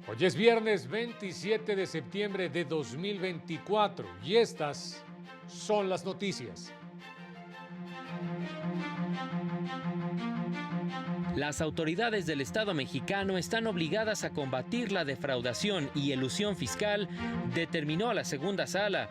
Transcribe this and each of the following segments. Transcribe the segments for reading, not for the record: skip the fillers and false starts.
Hoy es viernes 27 de septiembre de 2024 y estas son las noticias. Las autoridades del Estado mexicano están obligadas a combatir la defraudación y elusión fiscal, determinó la segunda sala.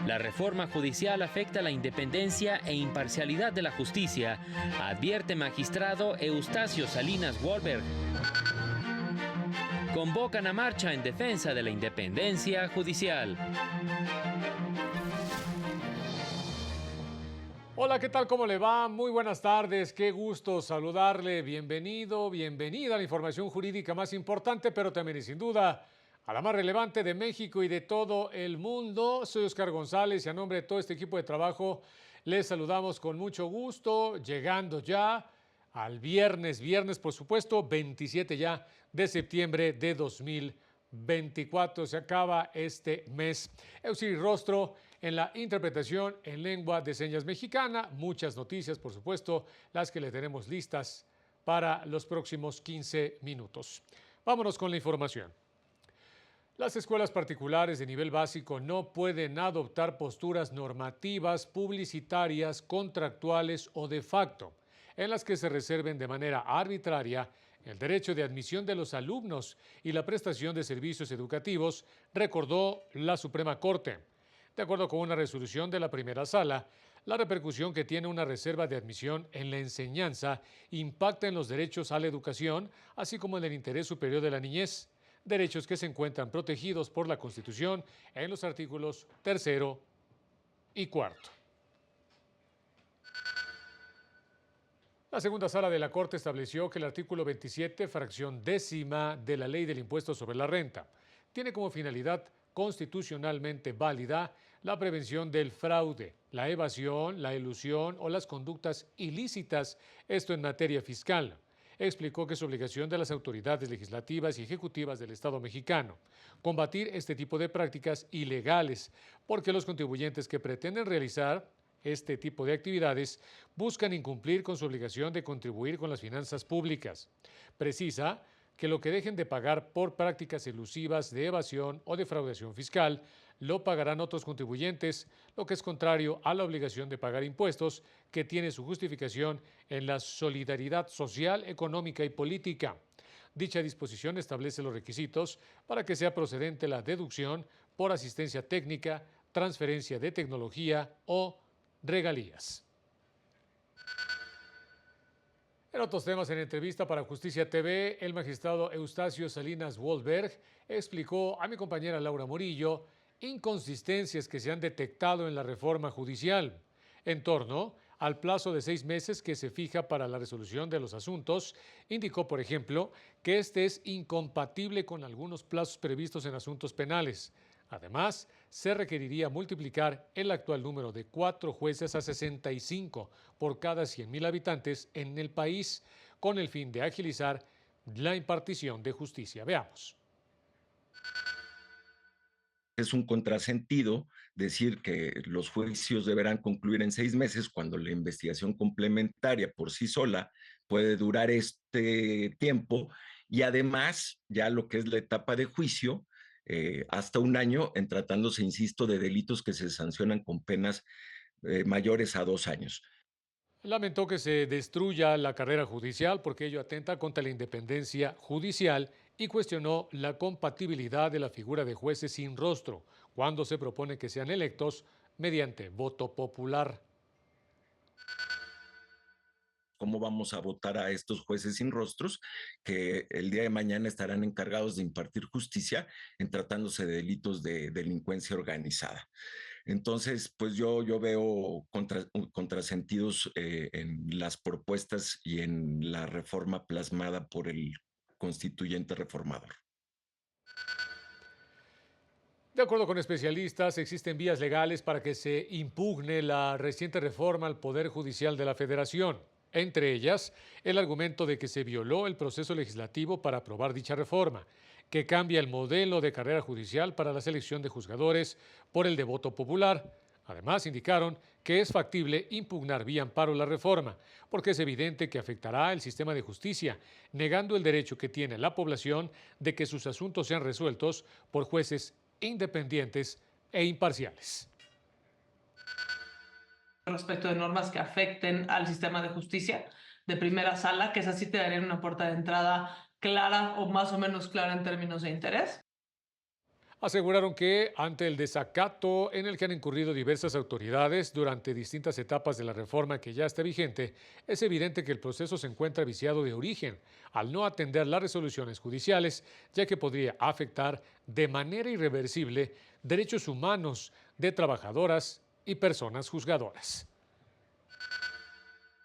La reforma judicial afecta la independencia e imparcialidad de la justicia, advierte magistrado Eustacio Salinas Wolberg. Convocan a marcha en defensa de la independencia judicial. Hola, ¿qué tal? ¿Cómo le va? Muy buenas tardes, qué gusto saludarle. Bienvenido, bienvenida a la información jurídica más importante, pero también y sin duda a la más relevante de México y de todo el mundo. Soy Oscar González y a nombre de todo este equipo de trabajo les saludamos con mucho gusto, llegando ya al viernes por supuesto, 27 ya de septiembre de 2024. Se acaba este mes. Euciri Rostro en la interpretación en lengua de señas mexicana. Muchas noticias, por supuesto, las que le tenemos listas para los próximos 15 minutos. Vámonos con la información. Las escuelas particulares de nivel básico no pueden adoptar posturas normativas, publicitarias, contractuales o de facto, en las que se reserven de manera arbitraria el derecho de admisión de los alumnos y la prestación de servicios educativos, recordó la Suprema Corte. De acuerdo con una resolución de la primera sala, la repercusión que tiene una reserva de admisión en la enseñanza impacta en los derechos a la educación, así como en el interés superior de la niñez, derechos que se encuentran protegidos por la Constitución en los artículos 3 y 4. La segunda sala de la Corte estableció que el artículo 27, fracción décima de la Ley del Impuesto sobre la Renta, tiene como finalidad constitucionalmente válida la prevención del fraude, la evasión, la elusión o las conductas ilícitas, esto en materia fiscal. Explicó que es obligación de las autoridades legislativas y ejecutivas del Estado mexicano combatir este tipo de prácticas ilegales, porque los contribuyentes que pretenden realizar este tipo de actividades buscan incumplir con su obligación de contribuir con las finanzas públicas. Precisa que lo que dejen de pagar por prácticas elusivas de evasión o defraudación fiscal lo pagarán otros contribuyentes, lo que es contrario a la obligación de pagar impuestos que tiene su justificación en la solidaridad social, económica y política. Dicha disposición establece los requisitos para que sea procedente la deducción por asistencia técnica, transferencia de tecnología o regalías. En otros temas, en entrevista para Justicia TV, el magistrado Eustacio Salinas Wolberg explicó a mi compañera Laura Murillo inconsistencias que se han detectado en la reforma judicial en torno al plazo de 6 meses que se fija para la resolución de los asuntos. Indicó, por ejemplo, que este es incompatible con algunos plazos previstos en asuntos penales. Además, se requeriría multiplicar el actual número de 4 jueces a 65 por cada 100,000 habitantes en el país, con el fin de agilizar la impartición de justicia. Veamos. Es un contrasentido decir que los juicios deberán concluir en 6 meses cuando la investigación complementaria por sí sola puede durar este tiempo y además ya lo que es la etapa de juicio hasta un año en tratándose, insisto, de delitos que se sancionan con penas mayores a 2 años. Lamentó que se destruya la carrera judicial porque ello atenta contra la independencia judicial y cuestionó la compatibilidad de la figura de jueces sin rostro cuando se propone que sean electos mediante voto popular. ¿Cómo vamos a votar a estos jueces sin rostros que el día de mañana estarán encargados de impartir justicia en tratándose de delitos de delincuencia organizada? Entonces, pues yo veo contrasentidos en las propuestas y en la reforma plasmada por el constituyente reformador. De acuerdo con especialistas, existen vías legales para que se impugne la reciente reforma al Poder Judicial de la Federación. Entre ellas, el argumento de que se violó el proceso legislativo para aprobar dicha reforma, que cambia el modelo de carrera judicial para la selección de juzgadores por el de voto popular, Además, indicaron que es factible impugnar vía amparo la reforma, porque es evidente que afectará el sistema de justicia, negando el derecho que tiene la población de que sus asuntos sean resueltos por jueces independientes e imparciales. Respecto de normas que afecten al sistema de justicia de primera sala, que esas sí te darían una puerta de entrada clara o más o menos clara en términos de interés. Aseguraron que ante el desacato en el que han incurrido diversas autoridades durante distintas etapas de la reforma que ya está vigente, es evidente que el proceso se encuentra viciado de origen, al no atender las resoluciones judiciales, ya que podría afectar de manera irreversible derechos humanos de trabajadoras y personas juzgadoras.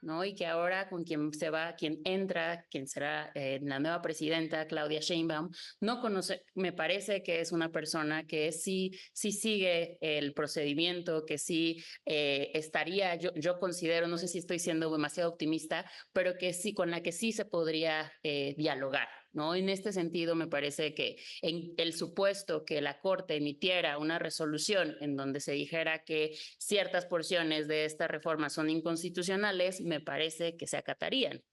¿No? Y que ahora con quien se va, quien entra, quien será la nueva presidenta, Claudia Sheinbaum, no conoce, me parece que es una persona que sí sigue el procedimiento, que sí estaría, yo considero, no sé si estoy siendo demasiado optimista, pero que sí, con la que sí se podría dialogar. ¿No? En este sentido, me parece que en el supuesto que la Corte emitiera una resolución en donde se dijera que ciertas porciones de esta reforma son inconstitucionales, me parece que se acatarían.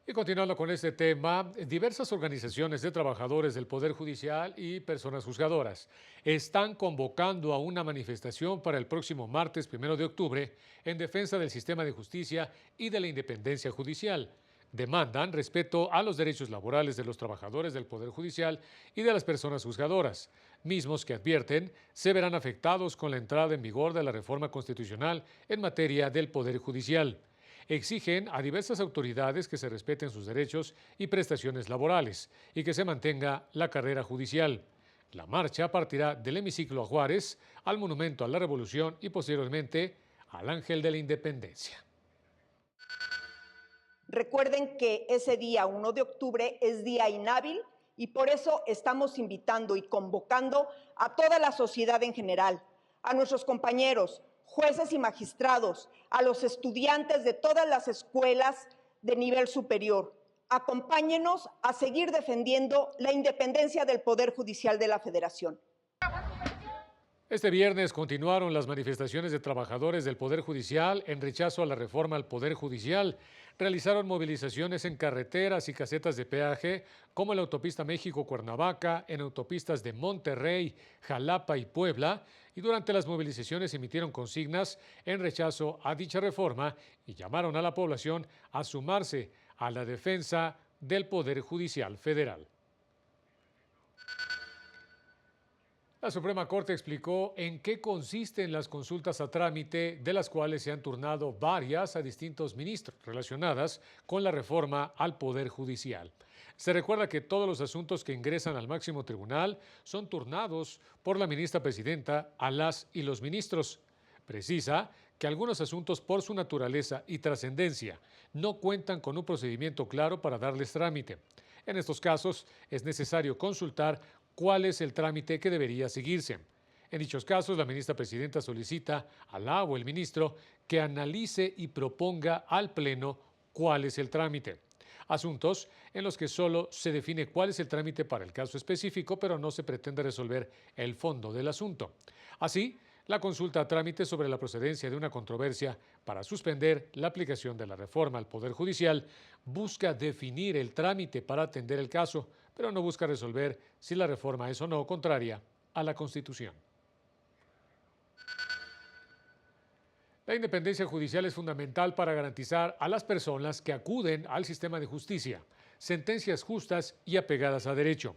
Y continuando con este tema, diversas organizaciones de trabajadores del Poder Judicial y personas juzgadoras están convocando a una manifestación para el próximo martes 1 de octubre en defensa del sistema de justicia y de la independencia judicial. Demandan respeto a los derechos laborales de los trabajadores del Poder Judicial y de las personas juzgadoras, mismos que advierten se verán afectados con la entrada en vigor de la reforma constitucional en materia del Poder Judicial. Exigen a diversas autoridades que se respeten sus derechos y prestaciones laborales y que se mantenga la carrera judicial. La marcha partirá del hemiciclo a Juárez, al Monumento a la Revolución y posteriormente al Ángel de la Independencia. Recuerden que ese día 1 de octubre es día inhábil y por eso estamos invitando y convocando a toda la sociedad en general, a nuestros compañeros, jueces y magistrados, a los estudiantes de todas las escuelas de nivel superior. Acompáñenos a seguir defendiendo la independencia del Poder Judicial de la Federación. Este viernes continuaron las manifestaciones de trabajadores del Poder Judicial en rechazo a la reforma al Poder Judicial. Realizaron movilizaciones en carreteras y casetas de peaje, como en la autopista México-Cuernavaca, en autopistas de Monterrey, Jalapa y Puebla, y durante las movilizaciones emitieron consignas en rechazo a dicha reforma y llamaron a la población a sumarse a la defensa del Poder Judicial Federal. La Suprema Corte explicó en qué consisten las consultas a trámite, de las cuales se han turnado varias a distintos ministros relacionadas con la reforma al Poder Judicial. Se recuerda que todos los asuntos que ingresan al máximo tribunal son turnados por la ministra presidenta a las y los ministros. Precisa que algunos asuntos, por su naturaleza y trascendencia, no cuentan con un procedimiento claro para darles trámite. En estos casos es necesario consultar cuál es el trámite que debería seguirse. En dichos casos, la ministra presidenta solicita a la o el ministro que analice y proponga al Pleno cuál es el trámite. Asuntos en los que solo se define cuál es el trámite para el caso específico, pero no se pretende resolver el fondo del asunto. Así, la consulta a trámite sobre la procedencia de una controversia para suspender la aplicación de la reforma al Poder Judicial busca definir el trámite para atender el caso, pero no busca resolver si la reforma es o no contraria a la Constitución. La independencia judicial es fundamental para garantizar a las personas que acuden al sistema de justicia sentencias justas y apegadas a derecho.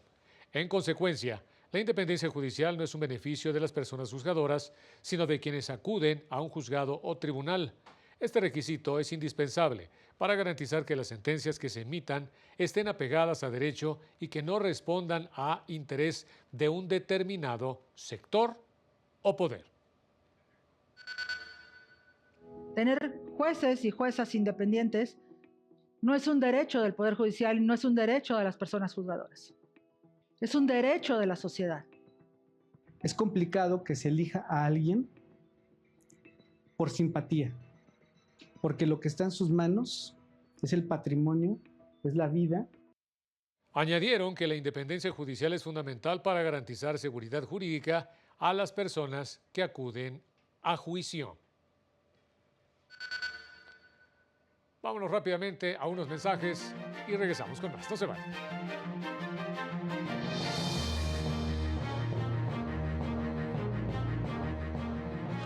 En consecuencia, la independencia judicial no es un beneficio de las personas juzgadoras, sino de quienes acuden a un juzgado o tribunal. Este requisito es indispensable para garantizar que las sentencias que se emitan estén apegadas a derecho y que no respondan a interés de un determinado sector o poder. Tener jueces y juezas independientes no es un derecho del Poder Judicial y no es un derecho de las personas juzgadoras. Es un derecho de la sociedad. Es complicado que se elija a alguien por simpatía, porque lo que está en sus manos es el patrimonio, es la vida. Añadieron que la independencia judicial es fundamental para garantizar seguridad jurídica a las personas que acuden a juicio. Vámonos rápidamente a unos mensajes y regresamos con más. No se vayan.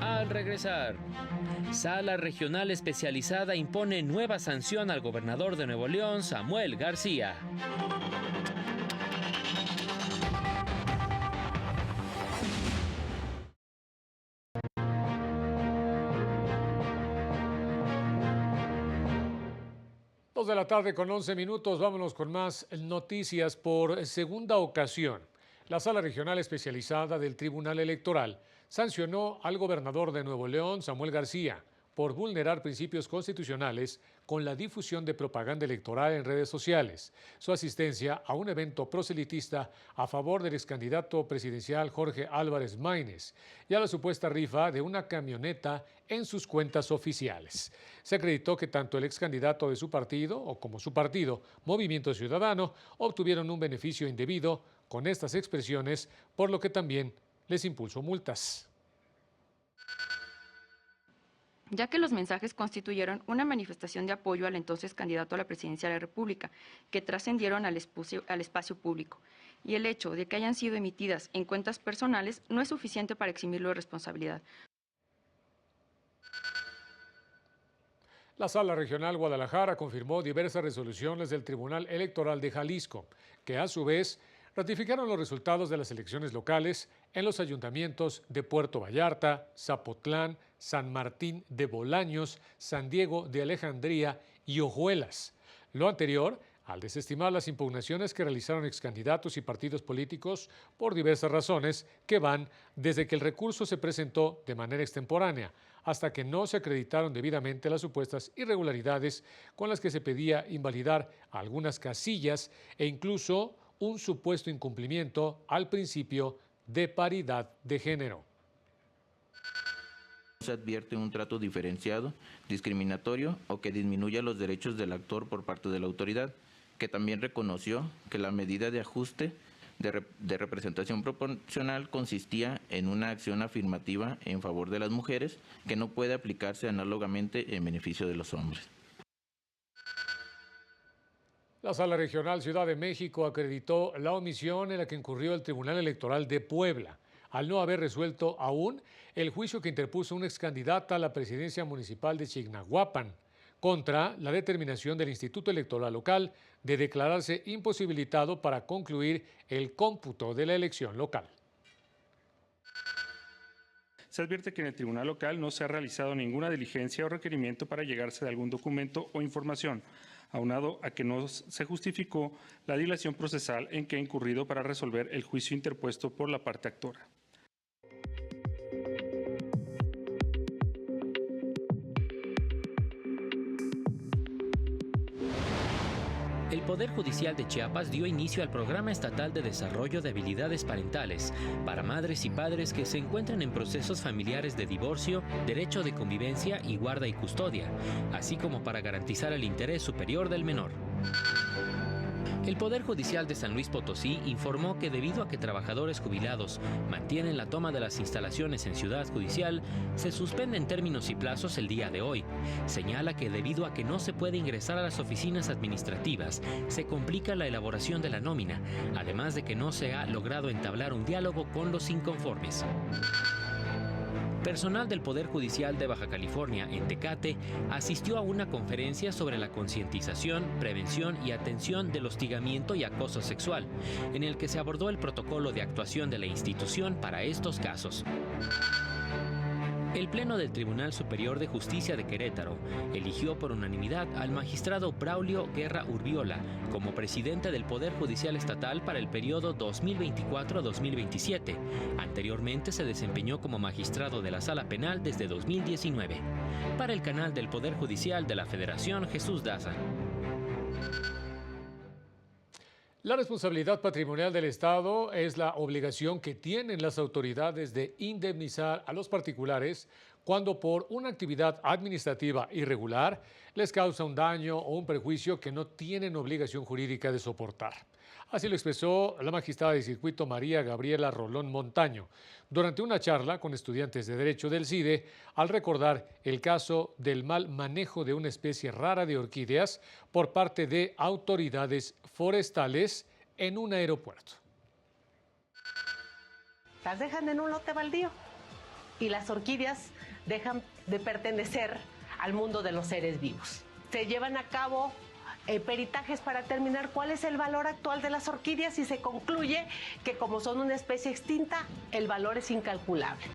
Al regresar, Sala Regional Especializada impone nueva sanción al gobernador de Nuevo León, Samuel García. De la tarde con 11 minutos, vámonos con más noticias. Por segunda ocasión, la Sala Regional Especializada del Tribunal Electoral sancionó al gobernador de Nuevo León, Samuel García, por vulnerar principios constitucionales con la difusión de propaganda electoral en redes sociales, su asistencia a un evento proselitista a favor del excandidato presidencial Jorge Álvarez Maínez y a la supuesta rifa de una camioneta en sus cuentas oficiales. Se acreditó que tanto el excandidato de su partido como su partido, Movimiento Ciudadano, obtuvieron un beneficio indebido con estas expresiones, por lo que también les impuso multas. Ya que los mensajes constituyeron una manifestación de apoyo al entonces candidato a la presidencia de la República, que trascendieron al espacio público. Y el hecho de que hayan sido emitidas en cuentas personales no es suficiente para eximirlo de responsabilidad. La Sala Regional Guadalajara confirmó diversas resoluciones del Tribunal Electoral de Jalisco, que a su vez ratificaron los resultados de las elecciones locales en los ayuntamientos de Puerto Vallarta, Zapotlán, San Martín de Bolaños, San Diego de Alejandría y Ojuelas. Lo anterior al desestimar las impugnaciones que realizaron excandidatos y partidos políticos por diversas razones que van desde que el recurso se presentó de manera extemporánea hasta que no se acreditaron debidamente las supuestas irregularidades con las que se pedía invalidar algunas casillas e incluso un supuesto incumplimiento al principio de paridad de género. Se advierte un trato diferenciado, discriminatorio o que disminuya los derechos del actor por parte de la autoridad, que también reconoció que la medida de ajuste de representación proporcional consistía en una acción afirmativa en favor de las mujeres que no puede aplicarse análogamente en beneficio de los hombres. La Sala Regional Ciudad de México acreditó la omisión en la que incurrió el Tribunal Electoral de Puebla, al no haber resuelto aún el juicio que interpuso una excandidata a la presidencia municipal de Chignahuapan contra la determinación del Instituto Electoral Local de declararse imposibilitado para concluir el cómputo de la elección local. Se advierte que en el tribunal local no se ha realizado ninguna diligencia o requerimiento para llegarse de algún documento o información, aunado a que no se justificó la dilación procesal en que ha incurrido para resolver el juicio interpuesto por la parte actora. El Poder Judicial de Chiapas dio inicio al Programa Estatal de Desarrollo de Habilidades Parentales para madres y padres que se encuentran en procesos familiares de divorcio, derecho de convivencia y guarda y custodia, así como para garantizar el interés superior del menor. El Poder Judicial de San Luis Potosí informó que debido a que trabajadores jubilados mantienen la toma de las instalaciones en Ciudad Judicial, se suspenden términos y plazos el día de hoy. Señala que debido a que no se puede ingresar a las oficinas administrativas, se complica la elaboración de la nómina, además de que no se ha logrado entablar un diálogo con los inconformes. Personal del Poder Judicial de Baja California en Tecate asistió a una conferencia sobre la concientización, prevención y atención del hostigamiento y acoso sexual, en el que se abordó el protocolo de actuación de la institución para estos casos. El Pleno del Tribunal Superior de Justicia de Querétaro eligió por unanimidad al magistrado Braulio Guerra Urbiola como presidente del Poder Judicial Estatal para el periodo 2024-2027. Anteriormente se desempeñó como magistrado de la Sala Penal desde 2019. Para el canal del Poder Judicial de la Federación, Jesús Daza. La responsabilidad patrimonial del Estado es la obligación que tienen las autoridades de indemnizar a los particulares cuando por una actividad administrativa irregular les causa un daño o un perjuicio que no tienen obligación jurídica de soportar. Así lo expresó la magistrada de circuito María Gabriela Rolón Montaño durante una charla con estudiantes de Derecho del CIDE al recordar el caso del mal manejo de una especie rara de orquídeas por parte de autoridades forestales en un aeropuerto. Las dejan en un lote baldío y las orquídeas dejan de pertenecer al mundo de los seres vivos. Se llevan a cabo peritajes para determinar cuál es el valor actual de las orquídeas y se concluye que como son una especie extinta, el valor es incalculable.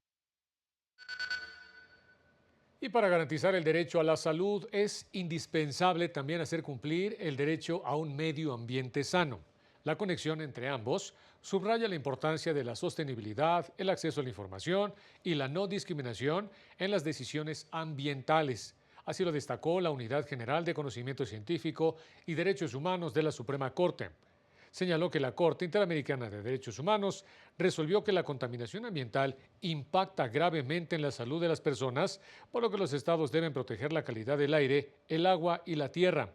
Y para garantizar el derecho a la salud es indispensable también hacer cumplir el derecho a un medio ambiente sano. La conexión entre ambos subraya la importancia de la sostenibilidad, el acceso a la información y la no discriminación en las decisiones ambientales. Así lo destacó la Unidad General de Conocimiento Científico y Derechos Humanos de la Suprema Corte. Señaló que la Corte Interamericana de Derechos Humanos resolvió que la contaminación ambiental impacta gravemente en la salud de las personas, por lo que los estados deben proteger la calidad del aire, el agua y la tierra.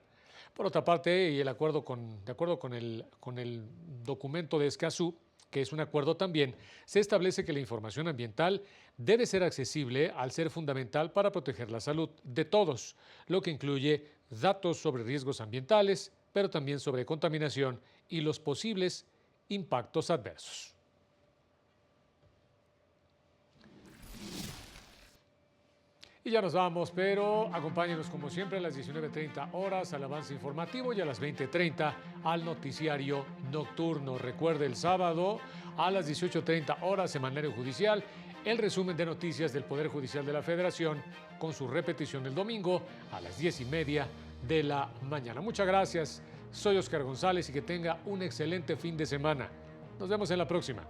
Por otra parte, y de acuerdo con el documento de Escazú, que es un acuerdo también, se establece que la información ambiental debe ser accesible al ser fundamental para proteger la salud de todos, lo que incluye datos sobre riesgos ambientales, pero también sobre contaminación y los posibles impactos adversos. Y ya nos vamos, pero acompáñenos como siempre a las 19:30 horas al avance informativo y a las 20:30 al noticiario nocturno. Recuerde, el sábado a las 18:30 horas, Semanario Judicial, el resumen de noticias del Poder Judicial de la Federación, con su repetición el domingo a las 10:30 de la mañana. Muchas gracias, soy Oscar González y que tenga un excelente fin de semana. Nos vemos en la próxima.